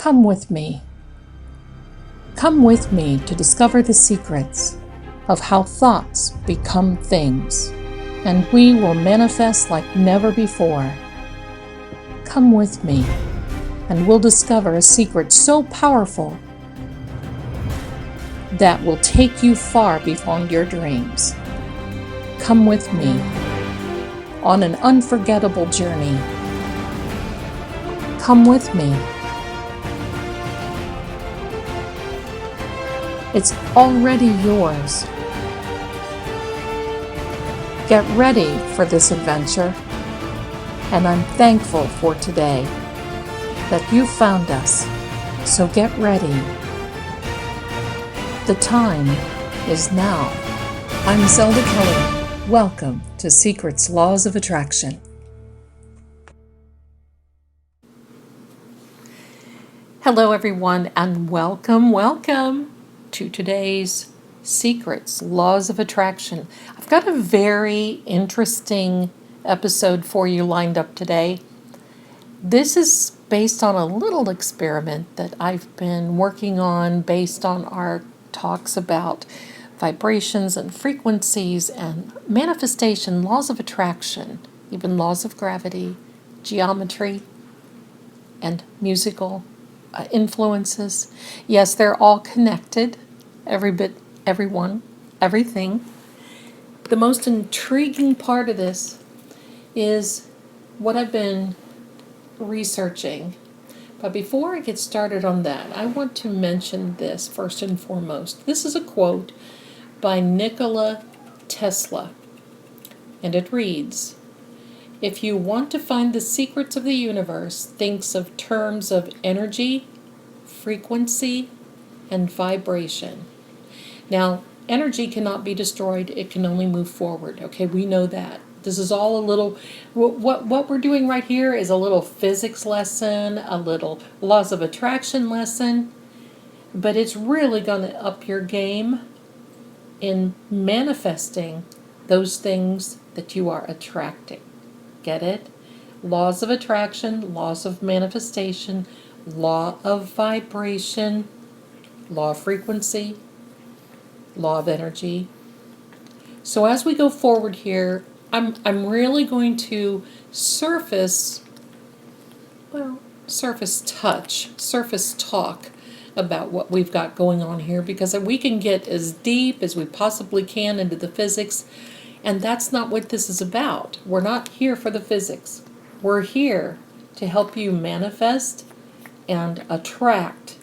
Come with me. Come with me to discover the secrets of how thoughts become things, and we will manifest like never before. Come with me, and we'll discover a secret so powerful that will take you far beyond your dreams. Come with me on an unforgettable journey. Come with me. It's already yours. Get ready for this adventure, and I'm thankful for today that you found us, so get ready. The time is now. I'm Zelda Kelly. Welcome to Secrets Laws of Attraction. Hello everyone, and welcome to today's Secrets Laws of Attraction. I've got a very interesting episode for you lined up today. This is based on a little experiment that I've been working on based on our talks about vibrations and frequencies and manifestation, laws of attraction, even laws of gravity, geometry, and musical influences. Yes, they're all connected, every bit, everyone, everything. The most intriguing part of this is what I've been researching. But before I get started on that, I want to mention this first and foremost. This is a quote by Nikola Tesla, and it reads, "If you want to find the secrets of the universe, think of terms of energy, frequency, and vibration." Now, energy cannot be destroyed, it can only move forward. Okay, we know that. This is all a little, what we're doing right here is a little physics lesson, a little laws of attraction lesson, but it's really going to up your game in manifesting those things that you are attracting. Get it? Laws of attraction, laws of manifestation, law of vibration, law of frequency, law of energy. So as we go forward here, I'm really going to surface talk about what we've got going on here, because we can get as deep as we possibly can into the physics, and that's not what this is about. We're not here for the physics. We're here to help you manifest and attract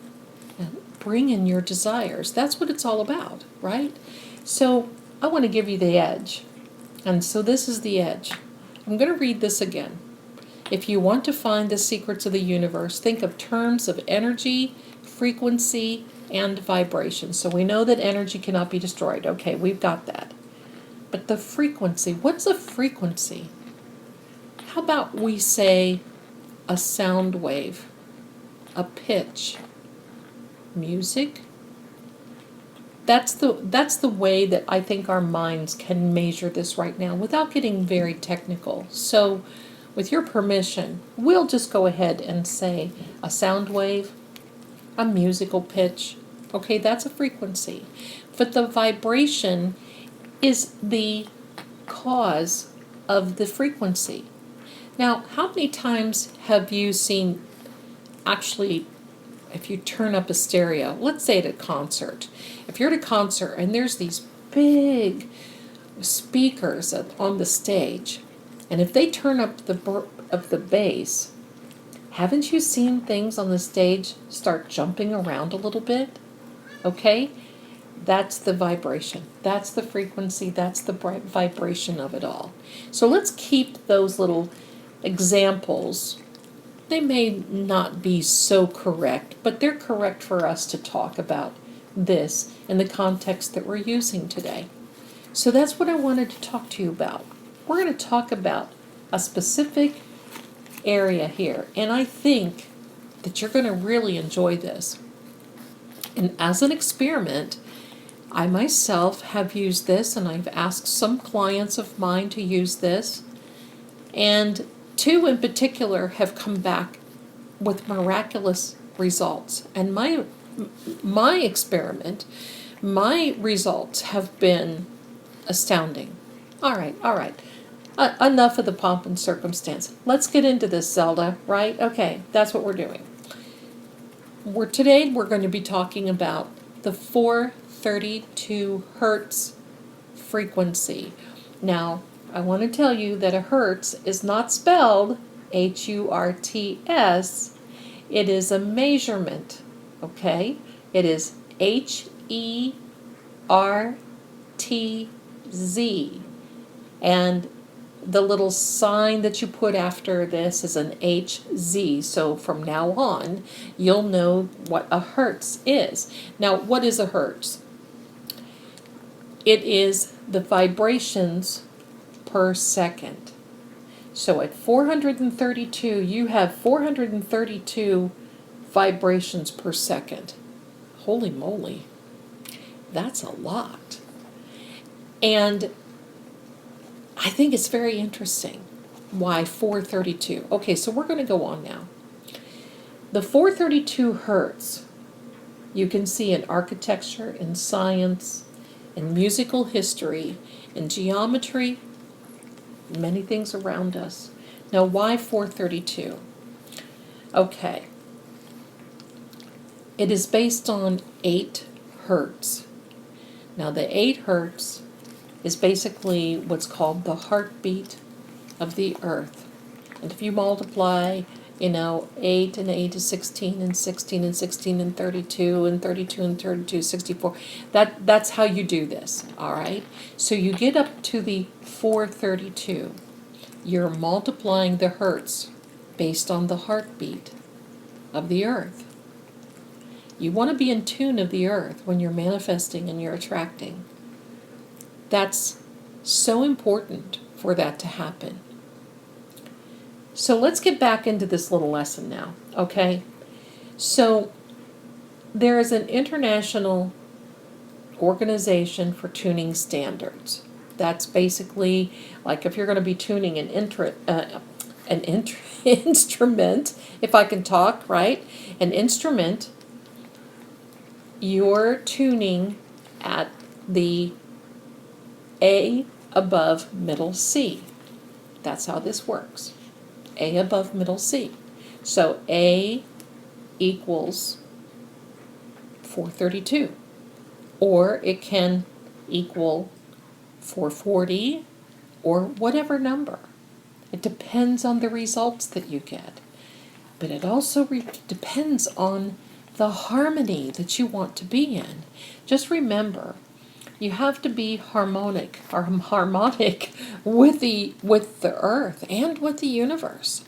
and bring in your desires. That's what it's all about, right? So I want to give you the edge. And so this is the edge. I'm going to read this again. If you want to find the secrets of the universe, think of terms of energy, frequency, and vibration. So we know that energy cannot be destroyed. Okay, we've got that. But the frequency, what's a frequency? How about we say a sound wave, a pitch, music? That's the way that I think our minds can measure this right now without getting very technical. So with your permission, we'll just go ahead and say a sound wave, a musical pitch. Okay, that's a frequency. But the vibration is the cause of the frequency. Now, how many times have you seen, actually, if you turn up a stereo, let's say at a concert, if you're at a concert and there's these big speakers on the stage, and if they turn up the bass, haven't you seen things on the stage start jumping around a little bit? Okay? That's the vibration. That's the frequency. That's the vibration of it all. So let's keep those little examples. They may not be so correct, but they're correct for us to talk about this in the context that we're using today. So that's what I wanted to talk to you about. We're going to talk about a specific area here, and I think that you're going to really enjoy this. And as an experiment, I myself have used this, and I've asked some clients of mine to use this, and 2 in particular have come back with miraculous results. And my experiment, my results have been astounding. All right. Enough of the pomp and circumstance. Let's get into this, Zelda, right? Okay, that's what we're doing. Today we're going to be talking about the 432 Hertz frequency. Now, I want to tell you that a Hertz is not spelled Hurts. It is a measurement, okay? It is HERTZ. And the little sign that you put after this is an HZ. So from now on, you'll know what a Hertz is. Now, what is a Hertz? It is the vibrations per second. So at 432, you have 432 vibrations per second. Holy moly, that's a lot. And I think it's very interesting. Why 432? Okay, so we're going to go on now. The 432 Hertz, you can see in architecture, in science, in musical history, in geometry, many things around us. Now, why 432? Okay. It is based on 8 Hertz. Now, the 8 Hertz is basically what's called the heartbeat of the earth. And if you multiply, 8 and 8 is 16, and 16 and 16 and 32, and 32 and 32, 64. That's how you do this, all right? So you get up to the 432. You're multiplying the hertz based on the heartbeat of the earth. You want to be in tune of the earth when you're manifesting and you're attracting. That's so important for that to happen. So let's get back into this little lesson now, okay? So there is an international organization for tuning standards. That's basically like if you're going to be tuning an instrument, if I can talk, right? An instrument, you're tuning at the A above middle C. That's how this works. A above middle C. So A equals 432. Or it can equal 440 or whatever number. It depends on the results that you get. But it also depends on the harmony that you want to be in. Just remember, you have to be harmonic with the earth and with the universe.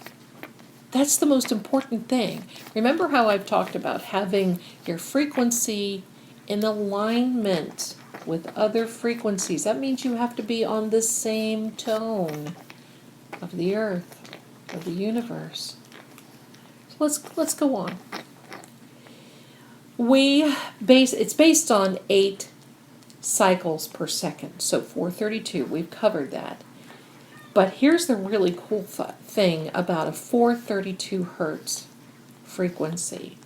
That's the most important thing. Remember how I've talked about having your frequency in alignment with other frequencies. That means you have to be on the same tone of the earth, of the universe. So let's go on. It's based on 8 cycles per second. So 432, we've covered that. But here's the really cool thing about a 432 Hertz frequency.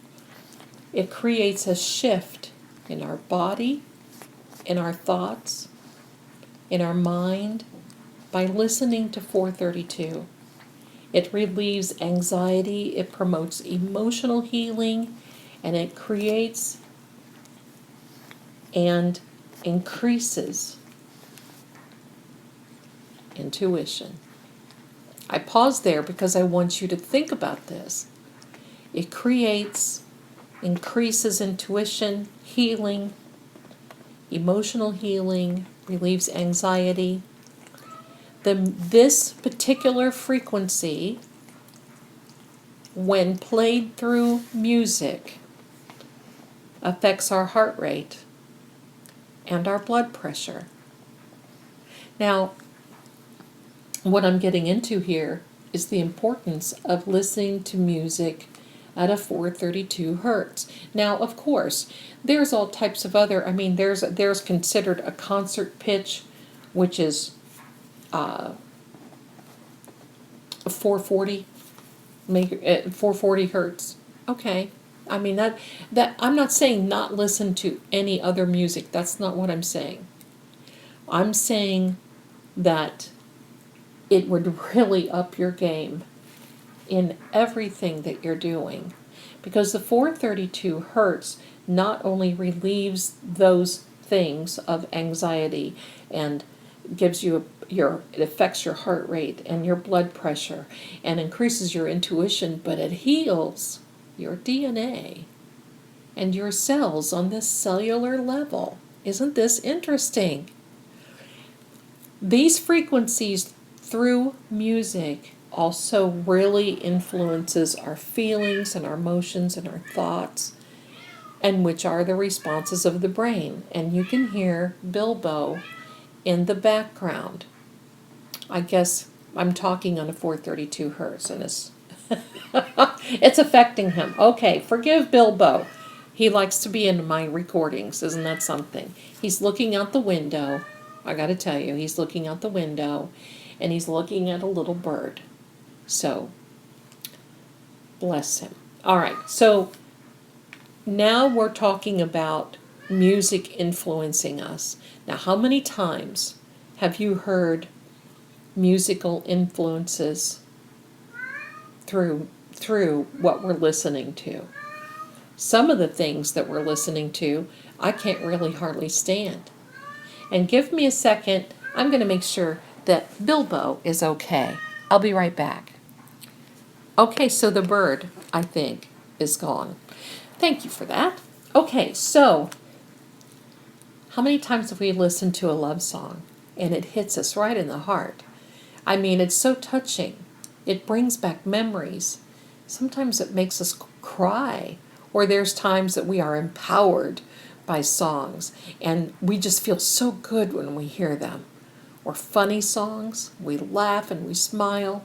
It creates a shift in our body, in our thoughts, in our mind by listening to 432. It relieves anxiety, it promotes emotional healing, and it creates and increases intuition. I pause there because I want you to think about this. It increases intuition, healing, emotional healing, relieves anxiety. This particular frequency, when played through music, affects our heart rate and our blood pressure. Now, what I'm getting into here is the importance of listening to music at a 432 hertz. Now, of course, there's all types of other, there's considered a concert pitch, which is 440 hertz. Okay, I mean, that I'm not saying not listen to any other music. That's not what I'm saying. I'm saying that it would really up your game in everything that you're doing. Because the 432 Hertz not only relieves those things of anxiety and gives you it affects your heart rate and your blood pressure and increases your intuition, but it heals your DNA and your cells on this cellular level. Isn't this interesting? These frequencies through music also really influences our feelings and our emotions and our thoughts, and which are the responses of the brain. And you can hear Bilbo in the background. I guess I'm talking on a 432 hertz and it's affecting him. Okay, forgive Bilbo. He likes to be in my recordings. Isn't that something? He's looking out the window. I got to tell you, he's looking out the window and he's looking at a little bird. So, bless him. All right, so now we're talking about music influencing us. Now, how many times have you heard musical influences through what we're listening to? Some of the things that we're listening to, I can't really hardly stand. And give me a second. I'm going to make sure that Bilbo is okay. I'll be right back. Okay, so the bird, I think, is gone. Thank you for that. Okay, so how many times have we listened to a love song and it hits us right in the heart? I mean, it's so touching. It brings back memories. Sometimes it makes us cry, or there's times that we are empowered by songs and we just feel so good when we hear them. Or funny songs, we laugh and we smile.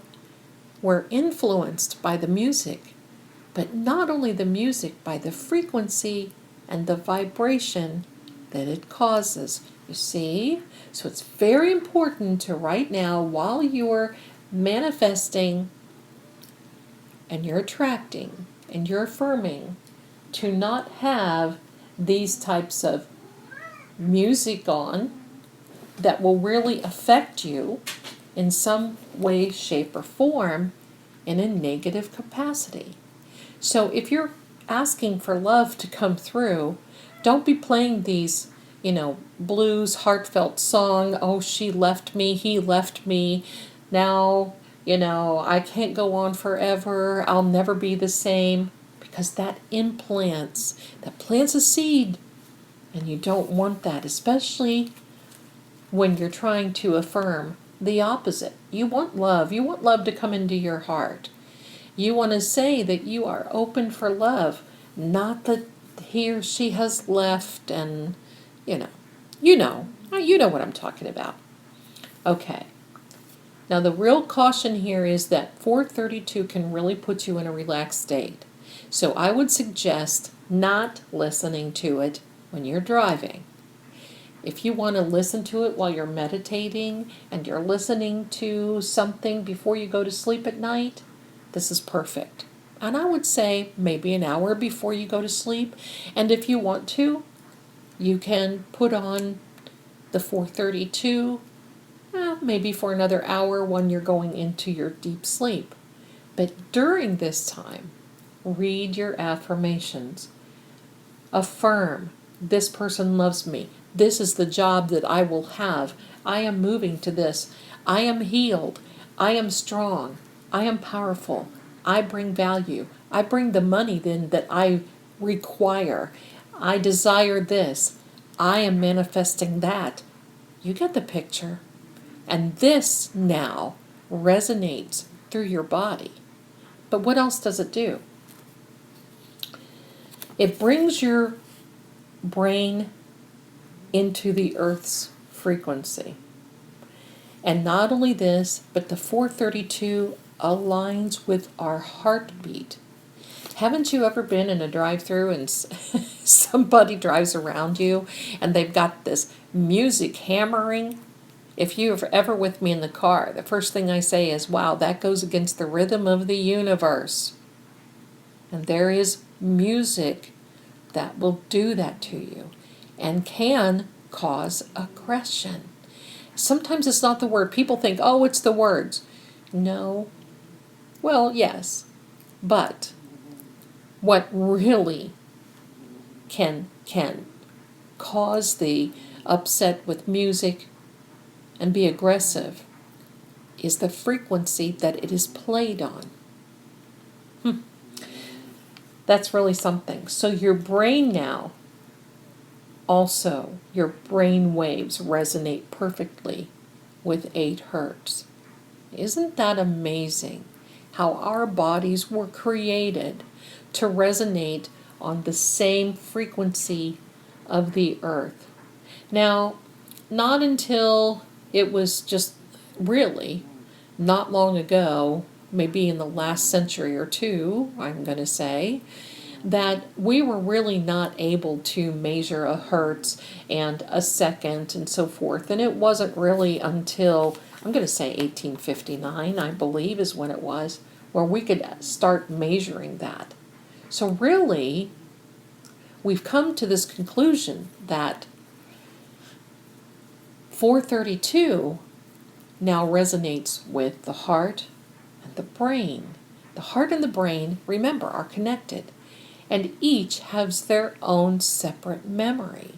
We're influenced by the music, but not only the music, by the frequency and the vibration that it causes. You see? So it's very important to right now, while you're manifesting and you're attracting and you're affirming, to not have these types of music on that will really affect you in some way, shape, or form in a negative capacity. So if you're asking for love to come through, don't be playing these, blues, heartfelt song, oh, she left me, he left me, now, I can't go on forever, I'll never be the same, because that plants a seed, and you don't want that, especially when you're trying to affirm the opposite. You want love to come into your heart. You want to say that you are open for love, not that he or she has left and, you know what I'm talking about. Okay. Now the real caution here is that 432 can really put you in a relaxed state. So I would suggest not listening to it when you're driving. If you want to listen to it while you're meditating and you're listening to something before you go to sleep at night, this is perfect. And I would say maybe an hour before you go to sleep. And if you want to, you can put on the 432, maybe for another hour when you're going into your deep sleep. But during this time, read your affirmations. Affirm, this person loves me. This is the job that I will have. I am moving to this. I am healed. I am strong. I am powerful. I bring value. I bring the money then that I require. I desire this. I am manifesting that. You get the picture. And this now resonates through your body. But what else does it do? It brings your brain into the Earth's frequency. And not only this, but the 432 aligns with our heartbeat. Haven't you ever been in a drive-through and somebody drives around you and they've got this music hammering? If you're ever with me in the car, the first thing I say is, wow, that goes against the rhythm of the universe. And there is music that will do that to you and can cause aggression. Sometimes it's not the word. People think, oh, it's the words. No. Well, yes. But what really can cause the upset with music and be aggressive is the frequency that it is played on. That's really something. So your brain now, also, your brain waves resonate perfectly with 8 hertz. Isn't that amazing? How our bodies were created to resonate on the same frequency of the earth. Now, not until it was just really not long ago, maybe in the last century or two, I'm going to say, that we were really not able to measure a hertz and a second and so forth. And it wasn't really until, I'm going to say 1859, I believe, is when it was, where we could start measuring that. So really, we've come to this conclusion that 432 now resonates with the heart and the brain. The heart and the brain, remember, are connected, and each has their own separate memory.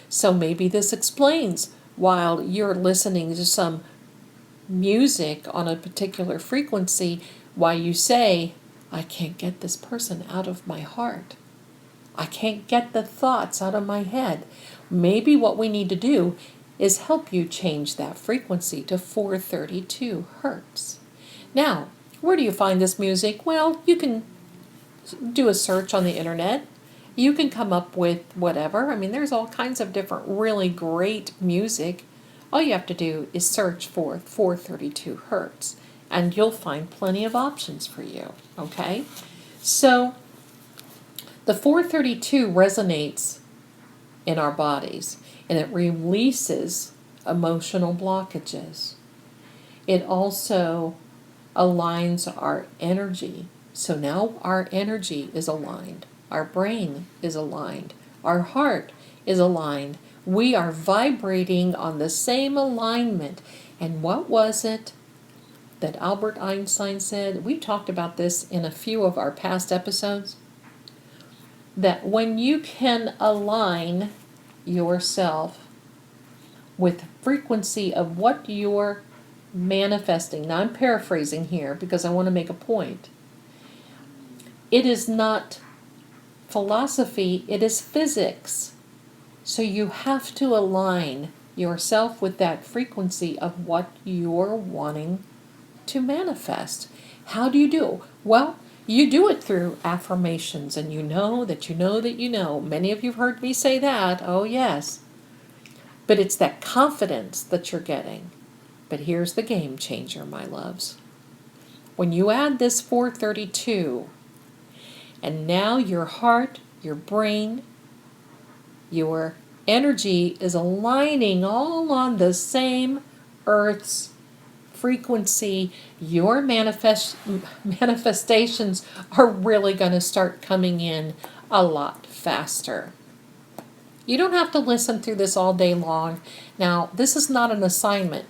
So maybe this explains while you're listening to some music on a particular frequency, why you say, I can't get this person out of my heart. I can't get the thoughts out of my head. Maybe what we need to do is help you change that frequency to 432 hertz. Now, where do you find this music? Well, you can do a search on the internet. You can come up with whatever. I mean, there's all kinds of different really great music. All you have to do is search for 432 hertz, and you'll find plenty of options for you, okay? So, the 432 resonates in our bodies, and it releases emotional blockages. It also aligns our energy. So now our energy is aligned. Our brain is aligned. Our heart is aligned. We are vibrating on the same alignment. And what was it that Albert Einstein said? We talked about this in a few of our past episodes. That when you can align yourself with the frequency of what you're manifesting. Now I'm paraphrasing here because I want to make a point. It is not philosophy, it is physics. So you have to align yourself with that frequency of what you're wanting to manifest. How do you do? Well, you do it through affirmations, and you know that you know that you know. Many of you have heard me say that, oh yes. But it's that confidence that you're getting. But here's the game changer, my loves. When you add this 432, and now your heart, your brain, your energy is aligning all on the same Earth's frequency, your manifestations are really going to start coming in a lot faster. You don't have to listen through this all day long. Now, this is not an assignment.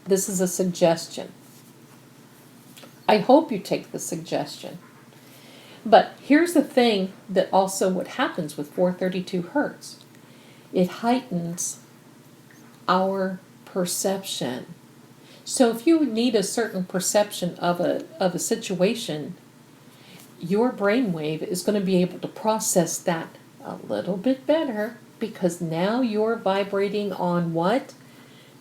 This is a suggestion. I hope you take the suggestion. But here's the thing that also what happens with 432 hertz. It heightens our perception. So if you need a certain perception of a situation, your brainwave is going to be able to process that a little bit better because now you're vibrating on what?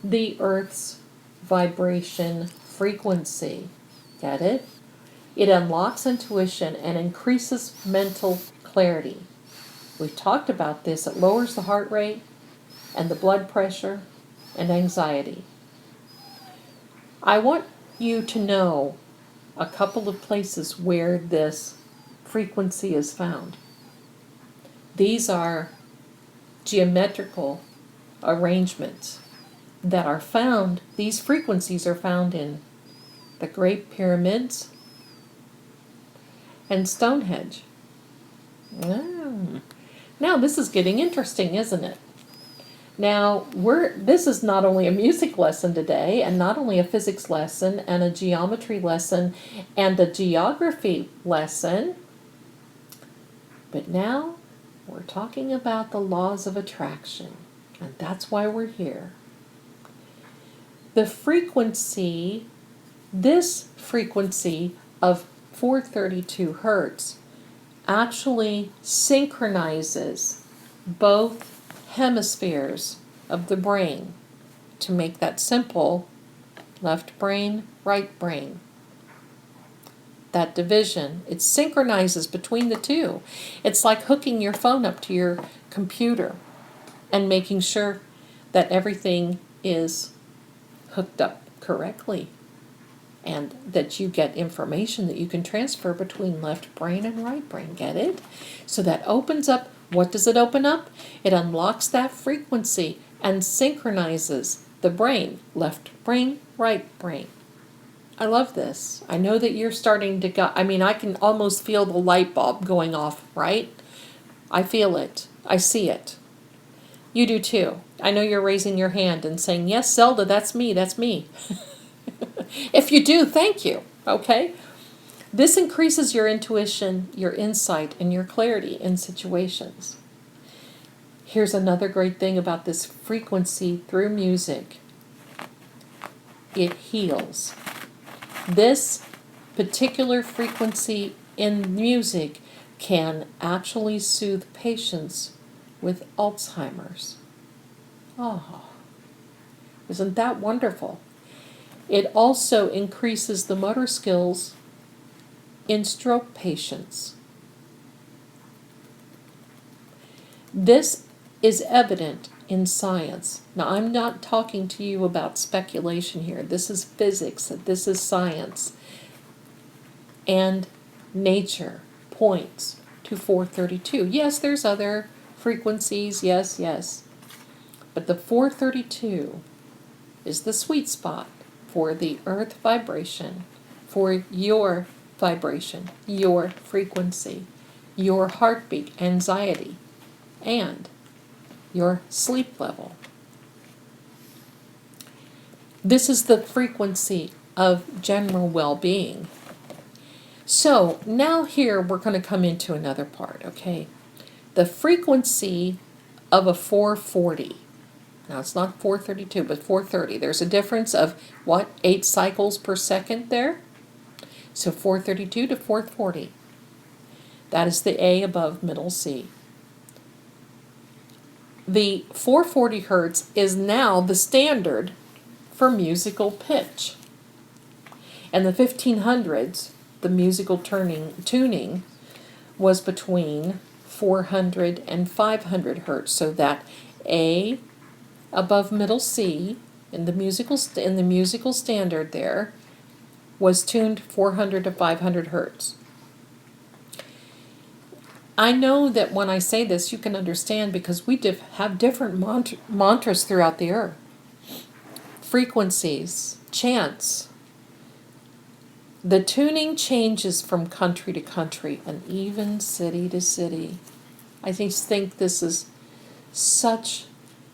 The Earth's vibration frequency. Get it? It unlocks intuition and increases mental clarity. We've talked about this. It lowers the heart rate and the blood pressure and anxiety. I want you to know a couple of places where this frequency is found. These are geometrical arrangements that are found, these frequencies are found in the Great Pyramids, and Stonehenge. Now this is getting interesting, isn't it? Now, this is not only a music lesson today, and not only a physics lesson, and a geometry lesson, and a geography lesson, but now we're talking about the laws of attraction, and that's why we're here. The frequency, this frequency of 432 Hertz actually synchronizes both hemispheres of the brain. To make that simple, left brain, right brain. That division, it synchronizes between the two. It's like hooking your phone up to your computer and making sure that everything is hooked up correctly, and that you get information that you can transfer between left brain and right brain. Get it? So that opens up, what does it open up? It unlocks that frequency and synchronizes the brain, left brain, right brain. I love this. I know that you're starting to I can almost feel the light bulb going off, right? I feel it. I see it. You do too. I know you're raising your hand and saying, yes, Zelda, that's me, that's me. If you do, thank you, okay? This increases your intuition, your insight, and your clarity in situations. Here's another great thing about this frequency through music. It heals. This particular frequency in music can actually soothe patients with Alzheimer's. Oh, isn't that wonderful? It also increases the motor skills in stroke patients. This is evident in science. Now, I'm not talking to you about speculation here. This is physics. This is science. And nature points to 432. Yes, there's other frequencies. Yes. But the 432 is the sweet spot for the earth vibration, for your vibration, your frequency, your heartbeat, anxiety, and your sleep level. This is the frequency of general well-being. So now here we're going to come into another part, okay? The frequency of a 440. Now it's not 432, but 430. There's a difference of, 8 cycles per second there? So 432 to 440. That is the A above middle C. The 440 Hertz is now the standard for musical pitch. And the 1500s, the musical tuning was between 400 and 500 Hertz. So that A above middle C in the musical standard there was tuned 400 to 500 Hertz. I know that when I say this, you can understand because we have different mantras throughout the earth. Frequencies, chants. The tuning changes from country to country and even city to city. I just think this is such...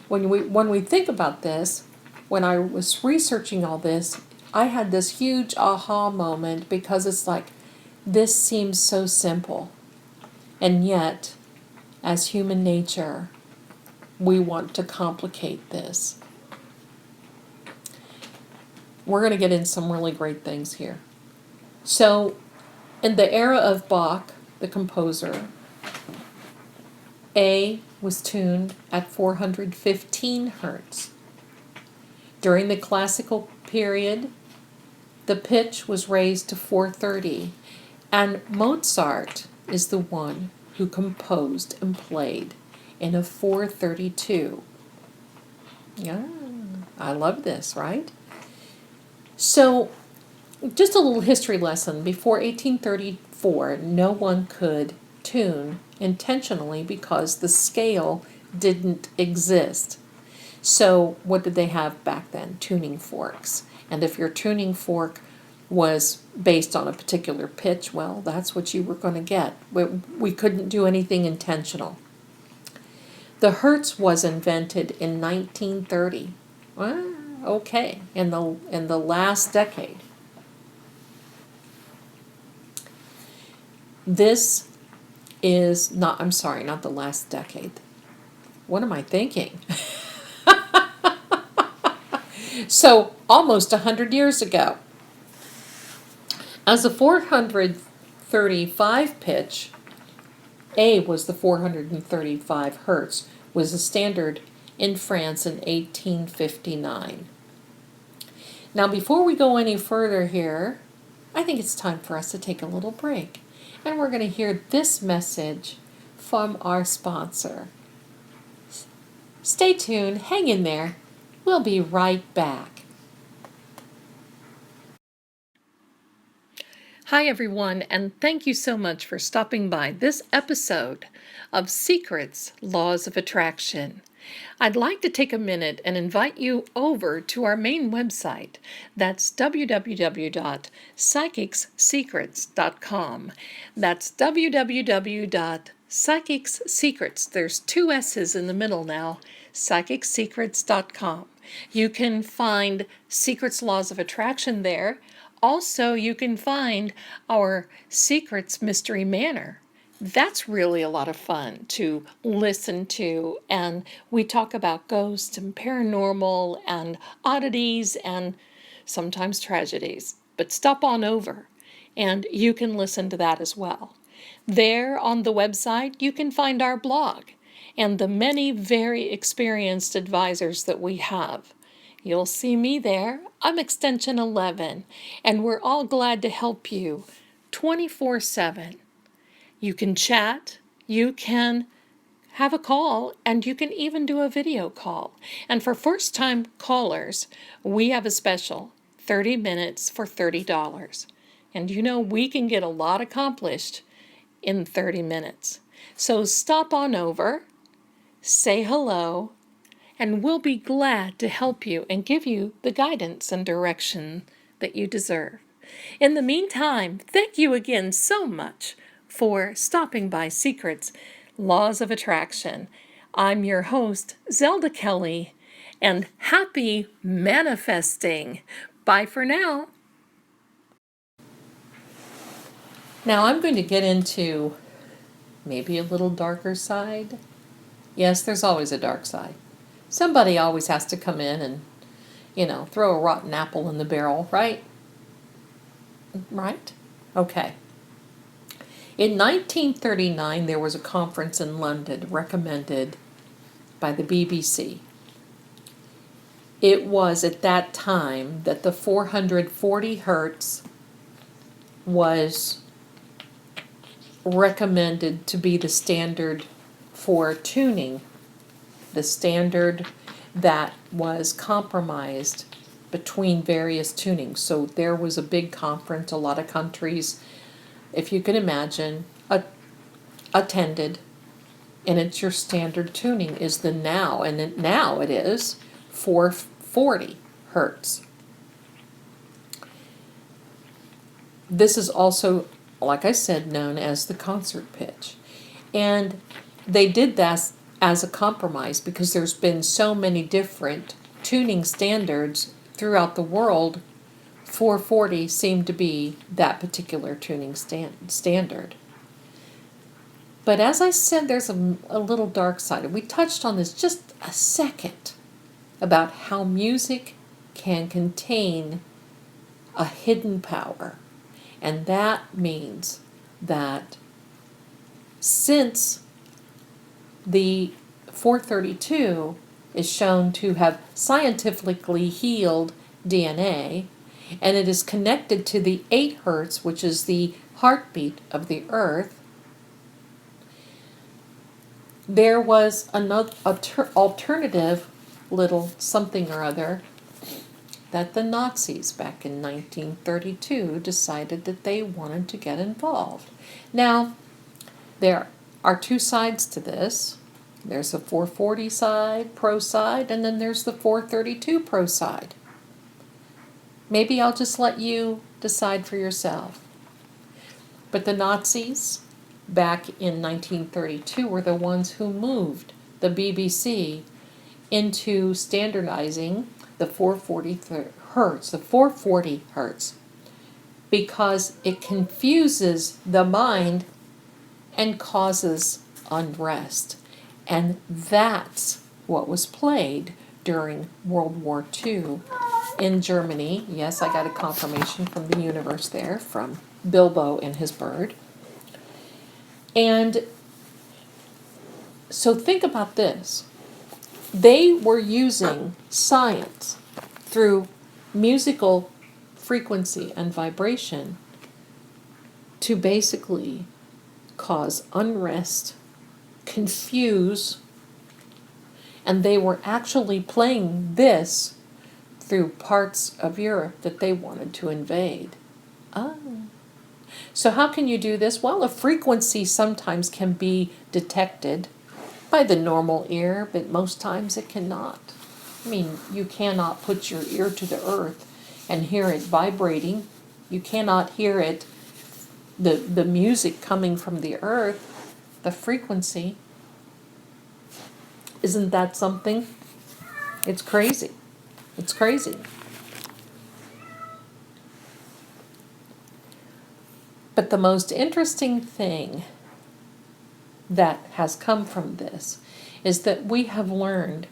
When we think about this, when I was researching all this, I had this huge aha moment because it's like, this seems so simple. And yet, as human nature, we want to complicate this. We're going to get in some really great things here. So, in the era of Bach, the composer, A was tuned at 415 Hertz. During the classical period, the pitch was raised to 430, and Mozart is the one who composed and played in a 432. Yeah, I love this, right? So, just a little history lesson. Before 1834, no one could tune intentionally because the scale didn't exist. So what did they have back then? Tuning forks. And if your tuning fork was based on a particular pitch, well, that's what you were going to get. We couldn't do anything intentional. The Hertz was invented in 1930. Well, okay, in the last decade. This is not, I'm sorry, not the last decade. What am I thinking? So, almost 100 years ago. As a 435 pitch, A was the 435 Hertz, was a standard in France in 1859. Now, before we go any further here, I think it's time for us to take a little break. And we're going to hear this message from our sponsor. Stay tuned, hang in there. We'll be right back. Hi, everyone, and thank you so much for stopping by this episode of Secrets, Laws of Attraction. I'd like to take a minute and invite you over to our main website. That's www.psychicssecrets.com. That's www.psychicssecrets. There's 2 S's in the middle now. psychicssecrets.com. You can find Secrets, Laws of Attraction there. Also, you can find our Secrets Mystery Manor. That's really a lot of fun to listen to, and we talk about ghosts and paranormal and oddities and sometimes tragedies. But stop on over and you can listen to that as well. There on the website, you can find our blog and the many very experienced advisors that we have. You'll see me there. I'm extension 11, and we're all glad to help you 24/7. You can chat, you can have a call, and you can even do a video call. And for first-time callers, we have a special, 30 minutes for $30. And you know, we can get a lot accomplished in 30 minutes. So stop on over, say hello, and we'll be glad to help you and give you the guidance and direction that you deserve. In the meantime, thank you again so much for stopping by Secrets, Laws of Attraction. I'm your host, Zelda Kelly, and happy manifesting. Bye for now. Now I'm going to get into maybe a little darker side. Yes, there's always a dark side. Somebody always has to come in and, throw a rotten apple in the barrel, right? Right? Okay. In 1939, there was a conference in London recommended by the BBC. It was at that time that the 440 Hertz was recommended to be the standard for tuning, the standard that was compromised between various tunings. So there was a big conference, a lot of countries, if you can imagine, attended, and it's your standard tuning is the now, and now it is 440 Hertz. This is also, like I said, known as the concert pitch. And they did that as a compromise because there's been so many different tuning standards throughout the world. 440 seemed to be that particular tuning standard. But as I said, there's a little dark side. We touched on this just a second about how music can contain a hidden power. And that means that since the 432 is shown to have scientifically healed DNA, and it is connected to the 8 Hertz, which is the heartbeat of the Earth, there was another alternative little something or other that the Nazis back in 1932 decided that they wanted to get involved. Now, there are 2 sides to this. There's a 440 side, pro side, and then there's the 432 pro side. Maybe I'll just let you decide for yourself. But the Nazis, back in 1932, were the ones who moved the BBC into standardizing the 440 hertz, the 440 hertz, because it confuses the mind and causes unrest. And that's what was played during World War II in Germany. Yes, I got a confirmation from the universe there, from Bilbo and his bird. And so think about this. They were using science through musical frequency and vibration to basically cause unrest, confuse, and they were actually playing this through parts of Europe that they wanted to invade. Oh. So how can you do this? Well, a frequency sometimes can be detected by the normal ear, but most times it cannot. I mean, you cannot put your ear to the earth and hear it vibrating. You cannot hear it, the music coming from the earth, the frequency. Isn't that something? It's crazy. It's crazy. But the most interesting thing that has come from this is that we have learned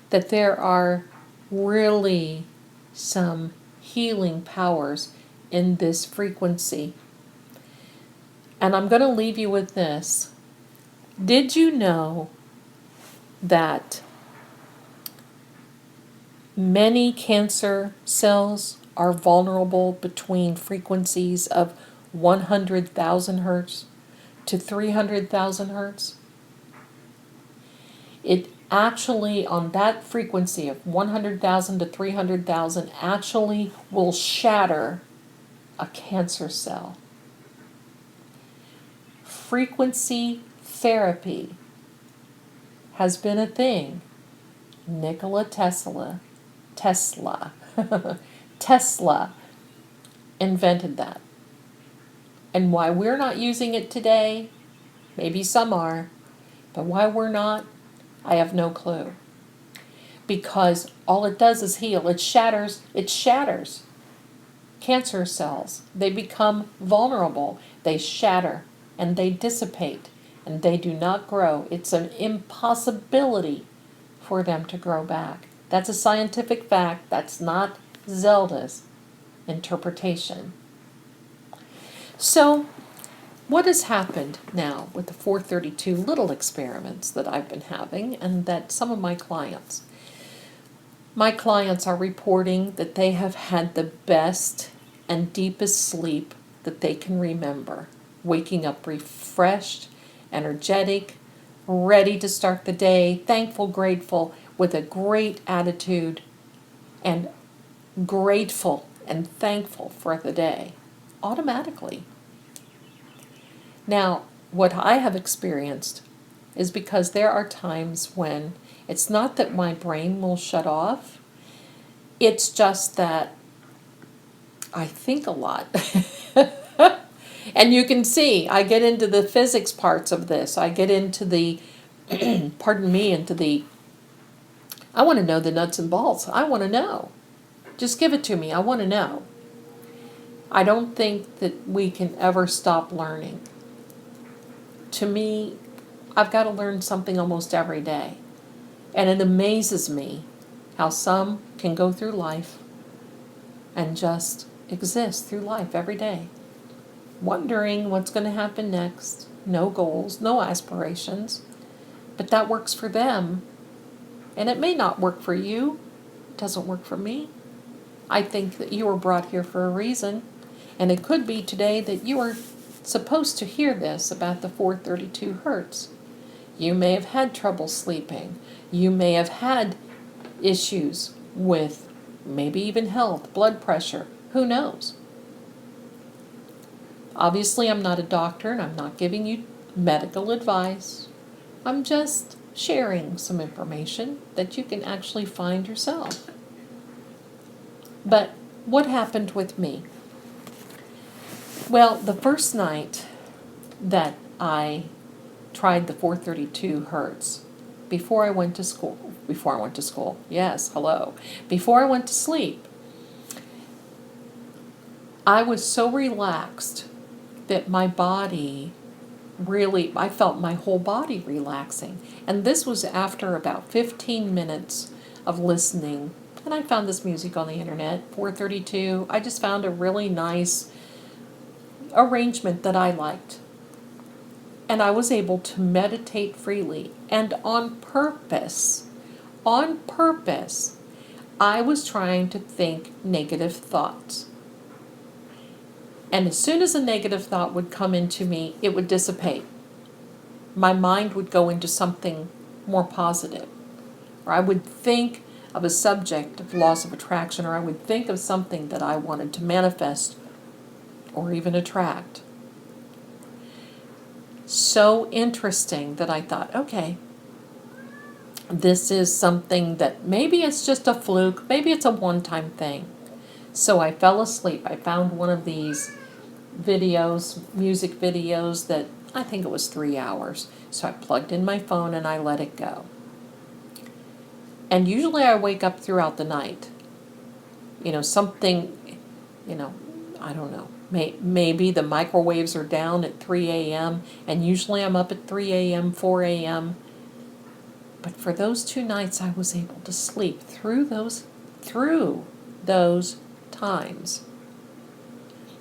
that there are really some healing powers in this frequency. And I'm going to leave you with this. Did you know that many cancer cells are vulnerable between frequencies of 100,000 hertz to 300,000 hertz? It actually, on that frequency of 100,000 to 300,000, actually will shatter a cancer cell. Frequency therapy has been a thing. Nikola Tesla invented that. And why we're not using it today, maybe some are, but why we're not, I have no clue. Because all it does is heal. It shatters cancer cells. They become vulnerable. They shatter and they dissipate and they do not grow. It's an impossibility for them to grow back. That's a scientific fact. That's not Zelda's interpretation. So, what has happened now with the 432 little experiments that I've been having and that some of my clients are reporting that they have had the best and deepest sleep that they can remember, waking up refreshed, energetic, ready to start the day, thankful, grateful, with a great attitude, and grateful and thankful for the day, automatically. Now, what I have experienced is because there are times when it's not that my brain will shut off, it's just that I think a lot. And you can see, I get into the physics parts of this. I get into the, I want to know the nuts and bolts. I want to know. Just give it to me. I want to know. I don't think that we can ever stop learning. To me, I've got to learn something almost every day. And it amazes me how some can go through life and just exist through life every day, wondering what's going to happen next. No goals, no aspirations. But that works for them. And it may not work for you. It doesn't work for me. I think that you were brought here for a reason. And it could be today that you are supposed to hear this about the 432 hertz. You may have had trouble sleeping. You may have had issues with maybe even health, blood pressure. Who knows? Obviously, I'm not a doctor and I'm not giving you medical advice. I'm just sharing some information that you can actually find yourself. But what happened with me? Well, the first night that I tried the 432 Hertz, before I went to school, yes, hello, before I went to sleep, I was so relaxed that my body really, I felt my whole body relaxing. And this was after about 15 minutes of listening. And I found this music on the internet, 432. I just found a really nice arrangement that I liked. And I was able to meditate freely. And on purpose, I was trying to think negative thoughts. And as soon as a negative thought would come into me, it would dissipate. My mind would go into something more positive. Or I would think of a subject of laws of attraction, or I would think of something that I wanted to manifest or even attract. So interesting that I thought, okay, this is something that maybe it's just a fluke, maybe it's a one-time thing. So I fell asleep. I found one of these videos, music videos that I think it was 3 hours. So I plugged in my phone and I let it go. And usually I wake up throughout the night. Something, I don't know. Maybe the microwaves are down at 3 a.m. and usually I'm up at 3 a.m., 4 a.m. But for those 2 nights I was able to sleep through those times.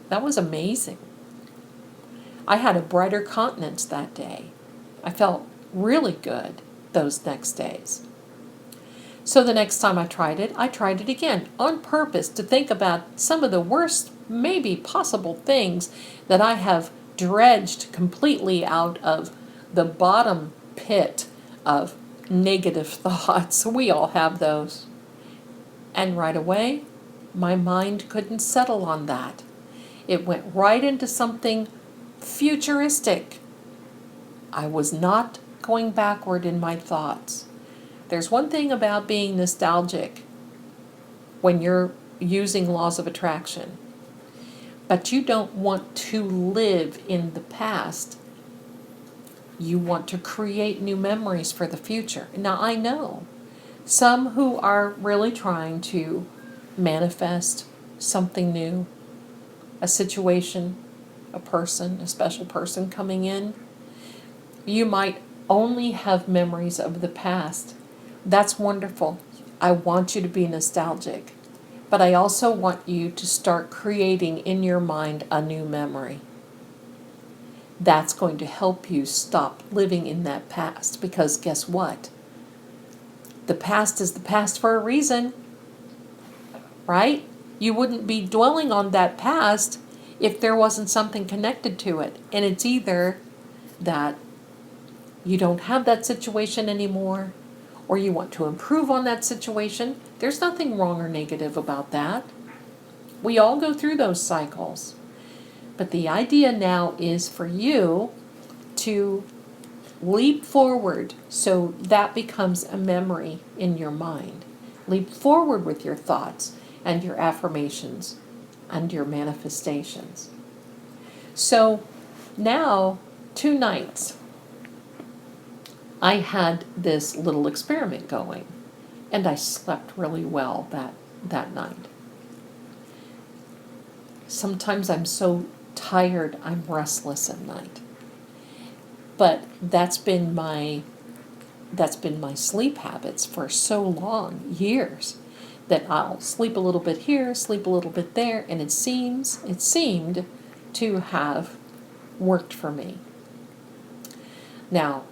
That was amazing. I had a brighter countenance that day. I felt really good those next days. So the next time I tried it again on purpose to think about some of the worst, maybe possible things that I have dredged completely out of the bottom pit of negative thoughts. We all have those. And right away, my mind couldn't settle on that. It went right into something futuristic. I was not going backward in my thoughts. There's one thing about being nostalgic when you're using laws of attraction, but you don't want to live in the past. You want to create new memories for the future. Now, I know some who are really trying to manifest something new, a situation, a person, a special person coming in. You might only have memories of the past. That's wonderful. I want you to be nostalgic. But I also want you to start creating in your mind a new memory. That's going to help you stop living in that past, because guess what? The past is the past for a reason, right? You wouldn't be dwelling on that past if there wasn't something connected to it. And it's either that you don't have that situation anymore, or you want to improve on that situation. There's nothing wrong or negative about that. We all go through those cycles. But the idea now is for you to leap forward so that becomes a memory in your mind. Leap forward with your thoughts and your affirmations and your manifestations. So now, 2 nights, I had this little experiment going, and I slept really well that night. Sometimes I'm so tired, I'm restless at night. But that's been my sleep habits for so long, years, that I'll sleep a little bit here, sleep a little bit there, and it seemed to have worked for me. Now,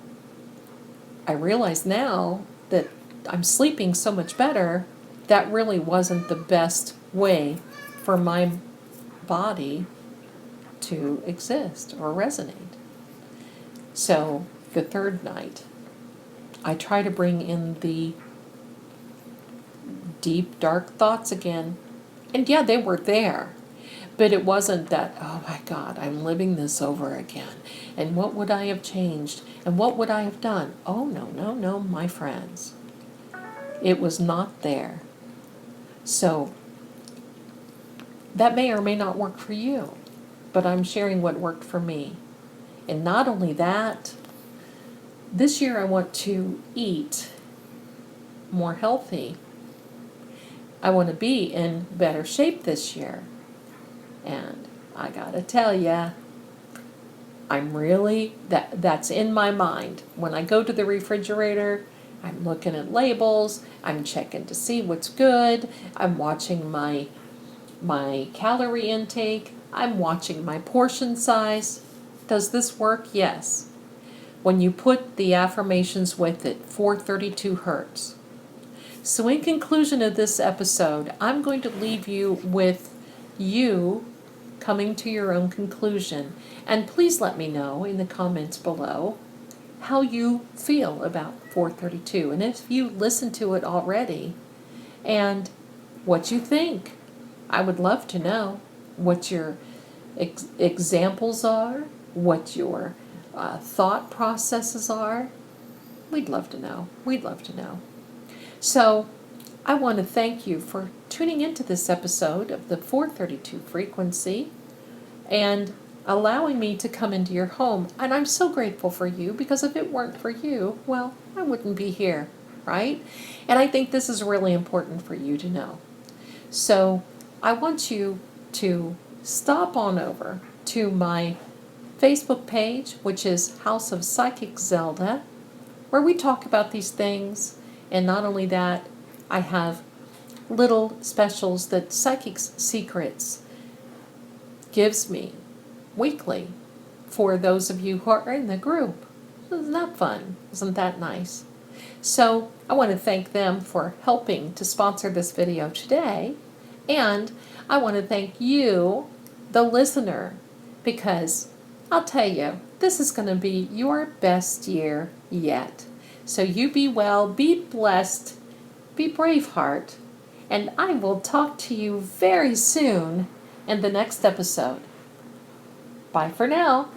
I realize now that I'm sleeping so much better, that really wasn't the best way for my body to exist or resonate. So the 3rd night, I try to bring in the deep, dark thoughts again. And yeah, they were there. But it wasn't that, oh my God, I'm living this over again. And what would I have changed? And what would I have done? Oh, no, my friends. It was not there. So That may or may not work for you, but I'm sharing what worked for me. And not only that, this year I want to eat more healthy. I want to be in better shape this year. And I gotta tell ya, that's in my mind. When I go to the refrigerator, I'm looking at labels, I'm checking to see what's good, I'm watching my calorie intake, I'm watching my portion size. Does this work? Yes. When you put the affirmations with it, 432 Hertz. So in conclusion of this episode, I'm going to leave you with you coming to your own conclusion. And please let me know in the comments below how you feel about 432. And if you listened to it already, and what you think. I would love to know what your examples are, what your thought processes are. We'd love to know. We'd love to know. So I want to thank you for tuning into this episode of the 432 frequency and allowing me to come into your home. And I'm so grateful for you, because if it weren't for you, well, I wouldn't be here, right? And I think this is really important for you to know. So I want you to stop on over to my Facebook page, which is House of Psychic Zelda, where we talk about these things. And not only that, I have little specials that Psychic's Secrets gives me weekly for those of you who are in the group. Isn't that fun? Isn't that nice? So I want to thank them for helping to sponsor this video today. And I want to thank you, the listener, because I'll tell you, this is going to be your best year yet. So you be well, be blessed, be brave heart, and I will talk to you very soon in the next episode. Bye for now.